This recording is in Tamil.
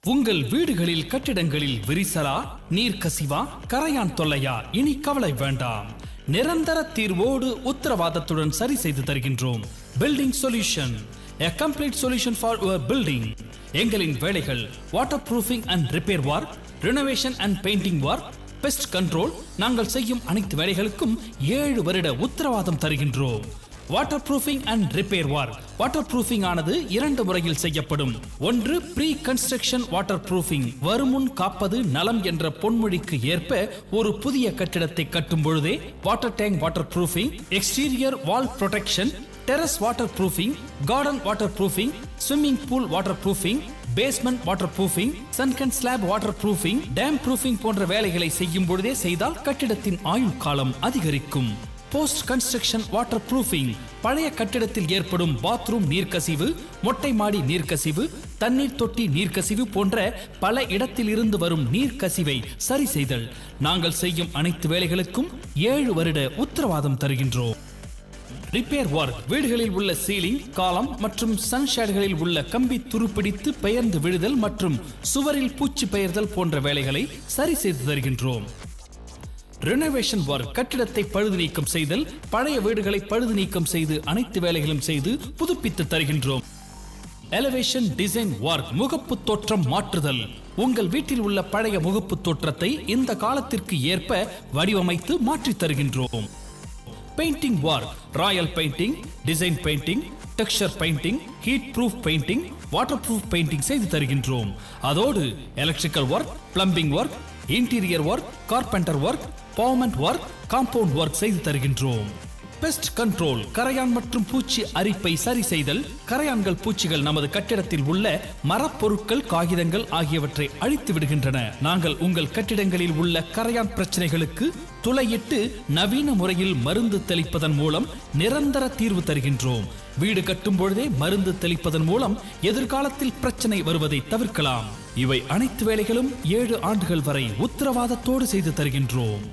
உங்கள் வீடுகளில் கட்டிடங்களில் விரிசலா, நீர் கசிவா, கரையான் தொல்லையா? இனி கவலை வேண்டாம். நிரந்தர தீர்வோடு உத்தரவாதத்துடன் சரி செய்து தருகின்றோம். Building solution, a complete solution for your building. எங்களின் வேலைகள் water proofing and repair work, renovation and painting work, pest control. நாங்கள் செய்யும் அனைத்து வேலைகளுக்கும் 7 வருட உத்தரவாதம் தருகின்றோம். Water proofing and repair work. Water proofing ஆனது 2 முறையில் செய்யப்படும். ஒன்று ப்ரீ கன்ஸ்ட்ரக்ஷன் வாட்டர் ப்ரூஃபிங். வருமுன் காப்பது நலம் என்ற பொன்மொழிக்கு ஏற்ப ஒரு புதிய கட்டிடத்தை கட்டும் பொழுதே water tank water proofing, exterior wall protection, terrace water proofing, garden water proofing, swimming pool water proofing, basement water proofing, sunken slab water proofing, dam proofing போன்ற வேலைகளை செய்யும் பொழுதே செய்தால் கட்டிடத்தின் ஆயுள் காலம் அதிகரிக்கும். Post construction water proofing. பழைய கட்டிடத்தில் ஏற்படும் பாத்ரூம் நீர்க்கசிவு, மொட்டை மாடி நீர்க்கசிவு, தண்ணீர் தொட்டி நீர்க்கசிவு போன்ற பல இடத்தில் இருந்து வரும் நீர்க்கசிவை சரி செய்தல். நாங்கள் செய்யும் அனைத்து வேலைகளுக்கும் 7 வருட உத்தரவாதம் தருகின்றோம். Repair work. வீடுகளில் உள்ள சீலிங், காலம் மற்றும் சன்ஷேடுகளில் உள்ள கம்பி துருப்பிடித்து பெயர்ந்து விழுதல் மற்றும் சுவரில் பூச்சி பெயர்தல் போன்ற வேலைகளை சரி செய்து தருகின்றோம். Renovation work. கட்டிடத்தை பழுது நீக்கம் செய்தல், பழைய வீடுகளை பழுது நீக்கம் செய்து அனைத்து வேலைகளும் செய்து புதுப்பித்து தருகின்றோம். Elevation design work. முகப்பு தோற்றம் மாற்றுதல். உங்கள் வீட்டில் உள்ள பழைய முகப்பு தோற்றத்தை இந்த காலத்திற்கு ஏற்ப வடிவமைத்து மாற்றி தருகின்றோம். Painting work. Royal painting, design painting, texture painting, heat proof painting, water proof painting செய்து தருகின்றோம். அதோடு electrical work, plumbing work, interior work, carpenter work, பவர்மெண்ட் ஒர்க், காம்பவுண்ட் ஒர்க் செய்து தருகின்றோம். Pest control. கரையான் மற்றும் பூச்சி அரிப்பை சரி செய்தல். கரையான்கள், பூச்சிகள் நமது கட்டிடத்தில் உள்ள மரப்பொருட்கள், காகிதங்கள் ஆகியவற்றை அழித்து விடுகின்றன. நாங்கள் உங்கள் கட்டிடங்களில் உள்ள கரையான் பிரச்சனைகளுக்கு துளையிட்டு நவீன முறையில் மருந்து தெளிப்பதன் மூலம் நிரந்தர தீர்வு தருகின்றோம். வீடு கட்டும் பொழுதே மருந்து தெளிப்பதன் மூலம் எதிர்காலத்தில் பிரச்சனை வருவதை தவிர்க்கலாம். இவை அனைத்து வேலைகளும் 7 ஆண்டுகள் வரை உத்தரவாதத்தோடு செய்து தருகின்றோம்.